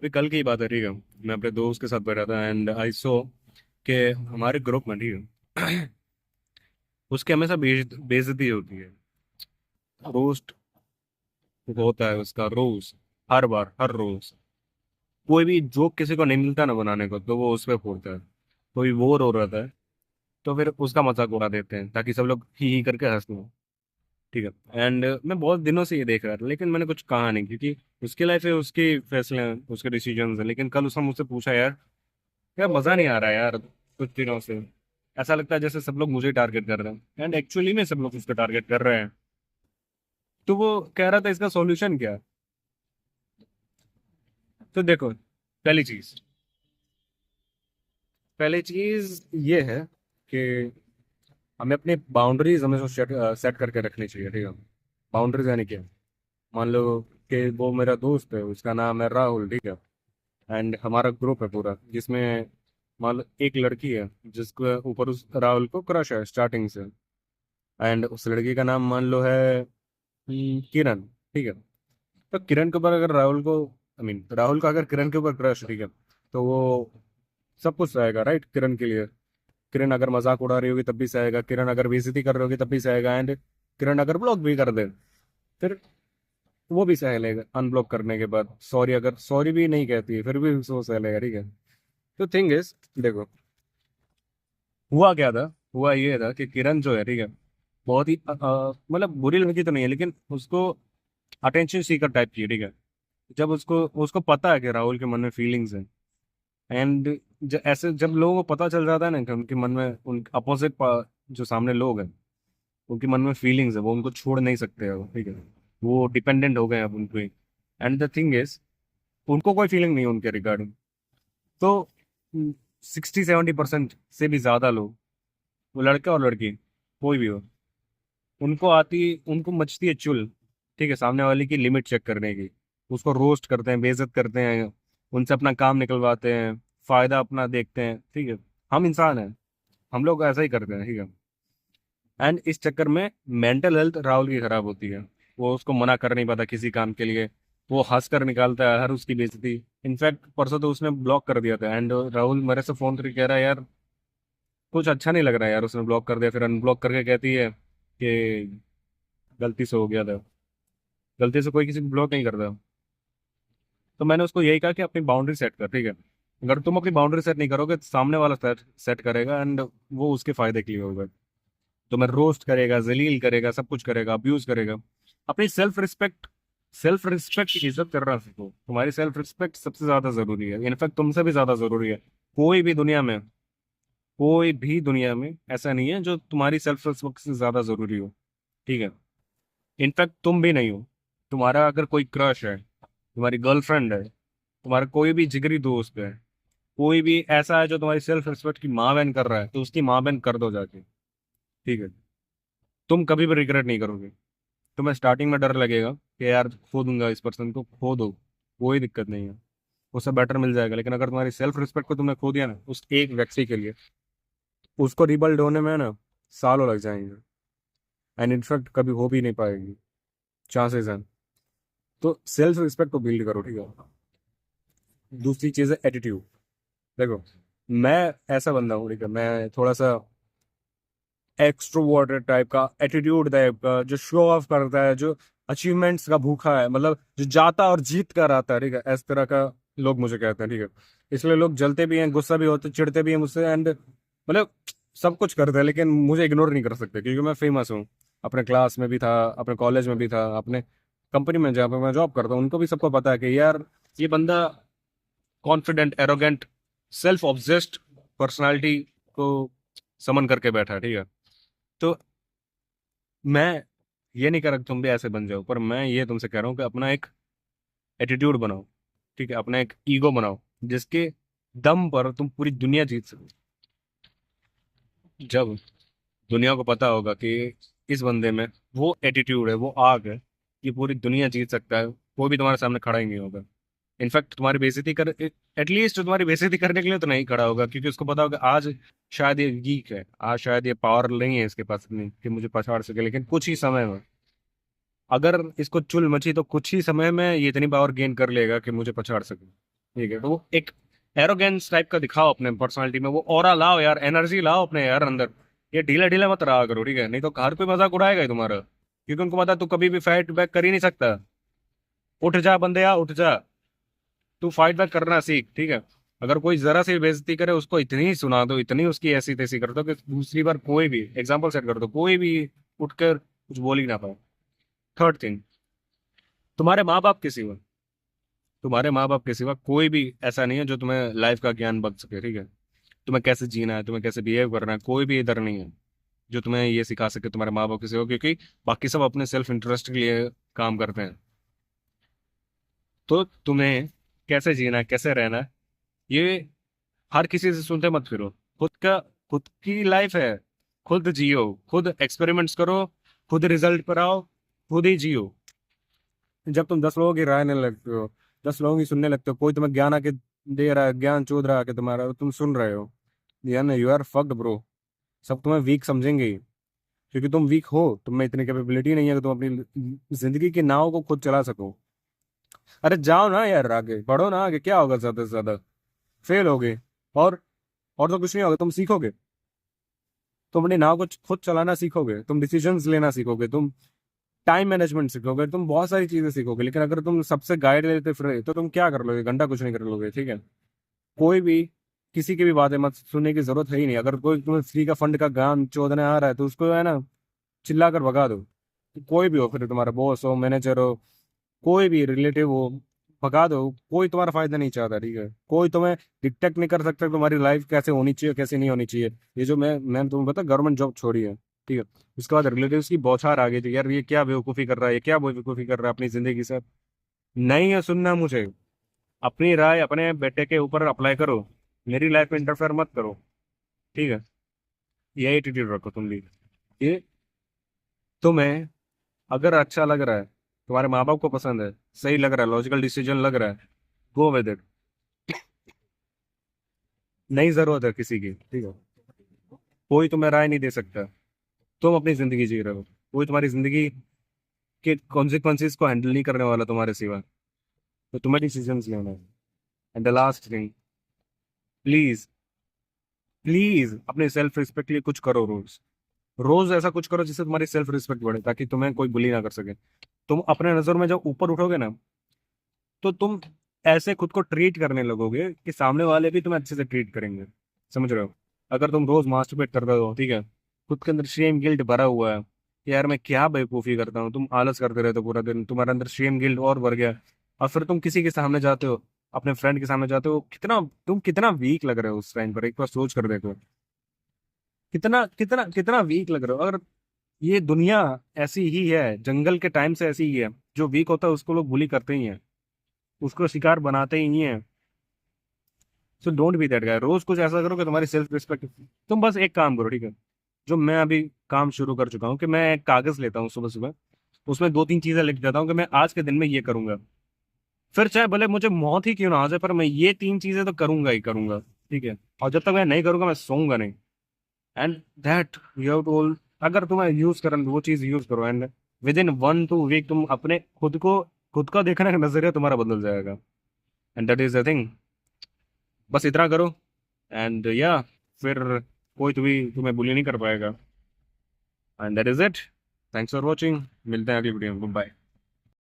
अभी कल की ही बात है, ठीक है। मैं अपने दोस्त के साथ बैठा था एंड आई सो कि हमारे ग्रुप में, ठीक है, उसके हमेशा बेइज्जती होती है। रोस्ट होता है उसका रोज, हर बार हर रोज। कोई भी जोक किसी को नहीं मिलता ना बनाने को, तो वो उस पर फोड़ता है। कोई बोर हो रहा था तो फिर उसका मजाक उड़ा देते हैं ताकि सब लोग ही करके हंस लें। ठीक है। एंड मैं बहुत दिनों से ये देख रहा था लेकिन मैंने कुछ कहा नहीं, क्योंकि उसकी लाइफ है, उसके फैसले हैं, उसके डिसीजन हैं। लेकिन कल उसने मुझसे पूछा, यार यार मजा नहीं आ रहा यार कुछ दिनों से। ऐसा लगता है जैसे सब लोग मुझे टारगेट कर रहे हैं, एंड एक्चुअली में सब लोग उसको टारगेट कर रहे हैं। तो वो कह रहा था इसका सॉल्यूशन क्या है? तो देखो, पहली चीज पहली चीज ये है कि हमें अपनी बाउंड्रीज हमेशा सेट सेट करके रखनी चाहिए, ठीक है। बाउंड्रीज यानी क्या? मान लो कि वो मेरा दोस्त है, उसका नाम है राहुल, ठीक है। एंड हमारा ग्रुप है पूरा, जिसमें मान लो एक लड़की है जिसके ऊपर उस राहुल को क्रश है स्टार्टिंग से। एंड उस लड़की का नाम मान लो है किरण, ठीक है। तो किरण के ऊपर अगर राहुल को, आई मीन राहुल का अगर किरण के ऊपर क्रश, ठीक है, तो वो सब कुछ रहेगा, राइट, किरण के लिए। किरण अगर मजाक उड़ा रही होगी तब भी सहेगा, किरण अगर बेइज्जती कर रही होगी तब भी सहेगा, एंड किरण अगर ब्लॉक भी कर दे फिर वो भी सह लेगा। अनब्लॉक करने के बाद सॉरी, अगर सॉरी भी नहीं कहती है फिर भी वो सह लेगा, ठीक है। तो थिंग इज, देखो, हुआ क्या था? हुआ ये था कि किरण जो है, ठीक है, बहुत ही मतलब बुरी लड़की तो नहीं है, लेकिन उसको अटेंशन सीकर टाइप की है, ठीक है। जब उसको उसको पता है कि राहुल के मन में फीलिंग्स हैं, एंड ऐसे जब लोगों को पता चल जाता है ना कि उनके मन में, उन अपोजिट जो सामने लोग हैं उनके मन में फीलिंग्स है, वो उनको छोड़ नहीं सकते हैं, ठीक है। वो डिपेंडेंट हो गए हैं अब उन पे। एंड द थिंग इज, उनको कोई फीलिंग नहीं है उनके रिगार्डिंग। तो 60-70% से भी ज्यादा लोग, वो लड़का और लड़की कोई भी हो, उनको मचती है चुल, ठीक है, सामने वाले की लिमिट चेक करने की। उसको रोस्ट करते हैं, बेइज्जत करते हैं, उनसे अपना काम निकलवाते हैं, फायदा अपना देखते हैं, ठीक है। हम इंसान हैं, हम लोग ऐसा ही करते हैं, ठीक है। एंड इस चक्कर में मेंटल हेल्थ राहुल की खराब होती है। वो उसको मना कर नहीं पाता किसी काम के लिए। वो हंस कर निकालता है हर उसकी बेइज्जती। इनफैक्ट परसों तो उसने ब्लॉक कर दिया था, एंड राहुल मेरे से फोन करके कह रहा है, यार कुछ अच्छा नहीं लग रहा है यार, उसने ब्लॉक कर दिया। फिर अनब्लॉक करके कहती है कि गलती से हो गया था। गलती से कोई किसी को ब्लॉक नहीं करता। तो मैंने उसको यही कहा कि अपनी बाउंड्री सेट कर, ठीक है। अगर तुम अपनी बाउंड्री सेट नहीं करोगे तो सामने वाला सेट सेट करेगा, एंड वो उसके फायदे के लिए होगा। तुम्हें रोस्ट करेगा, जलील करेगा, सब कुछ करेगा, अब्यूज करेगा। अपनी सेल्फ रिस्पेक्ट की इज्जत करना सीखो। तुम्हारी सेल्फ रिस्पेक्ट सबसे ज्यादा जरूरी है, इनफैक्ट तुमसे भी ज्यादा जरूरी है। कोई भी दुनिया में कोई भी दुनिया में ऐसा नहीं है जो तुम्हारी सेल्फ रिस्पेक्ट से ज्यादा जरूरी हो, ठीक है। इनफैक्ट तुम भी नहीं हो। तुम्हारा अगर कोई क्रश है, तुम्हारी गर्लफ्रेंड है, तुम्हारा कोई भी जिगरी दोस्त है, कोई भी ऐसा है जो तुम्हारी सेल्फ रिस्पेक्ट की माँ बहन कर रहा है, तो उसकी माँ बहन कर दो जाके, ठीक है। तुम कभी भी रिग्रेट नहीं करोगे। तुम्हें स्टार्टिंग में डर लगेगा कि यार खो दूंगा इस पर्सन को, खो दो, कोई दिक्कत नहीं है, उससे बेटर मिल जाएगा। लेकिन अगर तुम्हारी सेल्फ रिस्पेक्ट को तुमने खो दिया ना उस एक व्यक्ति के लिए, उसको रिबिल्ड होने में ना सालों लग जाएंगे, एंड इनफैक्ट कभी हो भी नहीं पाएगी, चांसेस हैं। तो सेल्फ रिस्पेक्ट को बिल्ड करो, ठीक है। दूसरी चीज है एटीट्यूड। देखो, मैं ऐसा बंदा हूँ, ठीक है, मैं थोड़ा सा एक्सट्रोवर्टेड टाइप का, एटीट्यूड टाइप का, जो शो ऑफ करता है, जो अचीवमेंट्स का भूखा है, मतलब जो जाता और जीत कर आता है, ठीक है, इस तरह का लोग मुझे कहते हैं, ठीक है। इसलिए लोग जलते भी हैं, गुस्सा भी होते, चिढ़ते भी हैं मुझसे, एंड मतलब सब कुछ करते हैं, लेकिन मुझे इग्नोर नहीं कर सकते क्योंकि मैं फेमस हूँ। अपने क्लास में भी था, अपने कॉलेज में भी था, अपने कंपनी में जहाँ पे मैं जॉब करता हूँ उनको भी सबको पता है कि यार ये बंदा confident, arrogant, self obsessed personality को समन करके बैठा है, ठीक है। तो मैं ये नहीं कह रहा कि तुम भी ऐसे बन जाओ, पर मैं ये तुमसे कह रहा हूँ कि अपना एक एटीट्यूड बनाओ, ठीक है, अपना एक ईगो बनाओ, जिसके दम पर तुम पूरी दुनिया जीत सको। जब दुनिया को पता होगा कि इस बंदे में वो एटीट्यूड है, वो आग है, कि पूरी दुनिया जीत सकता है, कोई भी तुम्हारे सामने खड़ा ही नहीं होगा। इनफैक्ट तुम्हारी बेइज्जती कर, एटलीस्ट तुम्हारी बेइज्जती करने के लिए तो नहीं खड़ा होगा, क्योंकि उसको पता होगा आज शायद ये वीक है, आज शायद ये पावर नहीं है इसके पास इतनी कि मुझे पछाड़ सके, लेकिन कुछ ही समय में अगर इसको चुल मची तो कुछ ही समय में ये इतनी पावर गेन कर लेगा कि मुझे पछाड़ सके। ठीक है, तो वो एक एरोगेंस टाइप का दिखाओ अपने पर्सनालिटी में, वो ऑरा लाओ यार, एनर्जी लाओ अपने यार अंदर। ये ढीला ढीला मत रहा करो, ठीक है, नहीं तो हर कोई मजाक उड़ाएगा ही तुम्हारा, क्योंकि उनको पता है तू कभी भी फाइट बैक कर ही नहीं सकता। उठ जा बंदे, उठ जा, तू फाइट बैक करना सीख, ठीक है। अगर कोई जरा सी बेइज्जती करे, उसको इतनी ही सुना दो, इतनी उसकी ऐसी तैसी कर दो कि दूसरी बार कोई भी एग्जाम्पल सेट कर दो, कोई भी उठकर कुछ बोल ही ना पाए। थर्ड थिंग, तुम्हारे माँ बाप के सिवा, तुम्हारे माँ बाप के सिवा कोई भी ऐसा नहीं है जो तुम्हें लाइफ का ज्ञान बख्श सके, ठीक है। तुम्हें कैसे जीना है, तुम्हें कैसे बिहेव करना है, कोई भी इधर नहीं है जो तुम्हें ये सिखा सके तुम्हारे माँ बाप के सिवा, क्योंकि बाकी सब अपने सेल्फ इंटरेस्ट के लिए काम करते हैं। तो तुम्हें कैसे जीना है, कैसे रहना है, ये हर किसी से सुनते मत फिरो। खुद की लाइफ है, खुद जियो, खुद एक्सपेरिमेंट्स करो, खुद रिजल्ट पर आओ, खुद ही जियो। जब तुम 10 लोगों की राय लेने लगते हो, 10 लोगों की सुनने लगते हो, कोई तुम्हें ज्ञान आके दे रहा है, ज्ञान चोद रहा है कि तुम्हारा, तुम सुन रहे हो, यार यू आर फक्ड ब्रो। सब तुम्हें वीक समझेंगे ही, क्योंकि तुम वीक हो, तुम में इतनी कैपेबिलिटी नहीं है कि तुम अपनी जिंदगी की नाव को खुद चला सको। अरे जाओ ना यार, आगे बढ़ो ना, आगे क्या होगा, ज्यादा से ज्यादा फेल होगे, और और तो कुछ नहीं होगा, तुम सीखोगे, तुम अपनी नाव को खुद चलाना सीखोगे, तुम डिसीजंस लेना सीखोगे, तुम टाइम मैनेजमेंट सीखोगे, तुम बहुत सारी चीजें सीखोगे। लेकिन अगर तुम सबसे गाइड लेते फिर तो तुम क्या कर लोगे, घंटा कुछ नहीं कर लोगे, ठीक है। कोई भी किसी की भी बातें मत सुनने की जरूरत है ही नहीं। अगर कोई तुम्हें फ्री का फंड का ज्ञान चोदने आ रहा है तो उसको है ना, चिल्ला कर भगा दो। कोई भी हो, फिर तुम्हारा बॉस हो, मैनेजर हो, कोई भी रिलेटिव हो, भगा दो। कोई तुम्हारा फायदा नहीं चाहता, ठीक है। कोई तुम्हें डिक्टेट नहीं कर सकता तुम्हारी लाइफ कैसे होनी चाहिए, कैसे नहीं होनी चाहिए। ये जो मैंने तुम्हें पता गवर्नमेंट जॉब छोड़ी है, ठीक है, उसके बाद रिलेटिव्स की बौछार आ गई थी, यार ये क्या बेवकूफ़ी कर रहा है, ये क्या बेवकूफ़ी कर रहा है अपनी जिंदगी के साथ। नहीं है सुनना मुझे, अपनी राय अपने बेटे के ऊपर अप्लाई करो, मेरी लाइफ में इंटरफेयर मत करो, ठीक है। ये एटीट्यूड रखो तुम भी। ये तुम्हें अगर अच्छा लग रहा है, तुम्हारे माँ बाप को पसंद है, सही लग रहा है, लॉजिकल डिसीजन लग रहा है, गो विद इट। नहीं जरूरत है किसी की, ठीक है। कोई तुम्हें राय नहीं दे सकता, तुम अपनी जिंदगी जी रहे हो, कोई तुम्हारी जिंदगी के कॉन्सिक्वेंसेस को हैंडल नहीं करने वाला तुम्हारे सिवा। तो तुम्हें डिसीजंस लेना है। And the last thing, please please अपने सेल्फ रिस्पेक्ट के लिए कुछ करो रोज। रोज ऐसा कुछ करो जिससे तुम्हारी सेल्फ रिस्पेक्ट बढ़े, ताकि तुम्हें कोई बुली ना कर सके। तुम अपने नजर में जब ऊपर उठोगे ना, तो तुम ऐसे खुद को ट्रीट करने लगोगे कि सामने वाले भी तुम्हें अच्छे से ट्रीट करेंगे। समझ रहे हो। अगर तुम रोज मास्टरबेट कर रहे हो, ठीक है, खुद के अंदर शेम गिल्ट भरा हुआ है कि यार मैं क्या बेवकूफ़ी करता हूँ, तुम आलस करते रहते हो पूरा दिन, तुम्हारे अंदर शेम गिल्ट और भर गया, और फिर तुम किसी के सामने जाते हो, अपने फ्रेंड के सामने जाते हो, तुम कितना वीक लग रहे हो उस टाइम पर, एक बार सोच कर देखो। कितना कितना कितना वीक लग रहे हो। अगर ये दुनिया ऐसी ही है, जंगल के टाइम से ऐसी ही है, जो वीक होता है उसको लोग बुली करते ही हैं, उसको शिकार बनाते ही हैं। So don't be that guy. रोज कुछ ऐसा करो कि तुम्हारी सेल्फ रिस्पेक्ट। तुम बस एक काम करो, ठीक है, जो मैं अभी काम शुरू कर चुका हूँ, कि मैं एक कागज लेता हूँ सुबह सुबह, उसमें 2-3 चीजें लिख देता हूँ कि मैं आज के दिन में ये करूंगा। फिर चाहे भले मुझे मौत ही क्यों ना आ जाए, पर मैं ये 3 चीजें तो करूंगा ही करूंगा, ठीक है। और जब तक मैं नहीं करूंगा, मैं सोऊंगा नहीं। And that you have to, अगर तुम्हें यूज करना वो चीज यूज करो, एंड विद इन 1-2 वीक तुम अपने खुद का देखने का नजरिया तुम्हारा बदल जाएगा। And that is the thing. बस इतना करो, एंड या फिर कोई तुम्हें बुली नहीं कर पाएगा। And that is it. Thanks for watching, मिलते हैं अगली वीडियो में, बाय।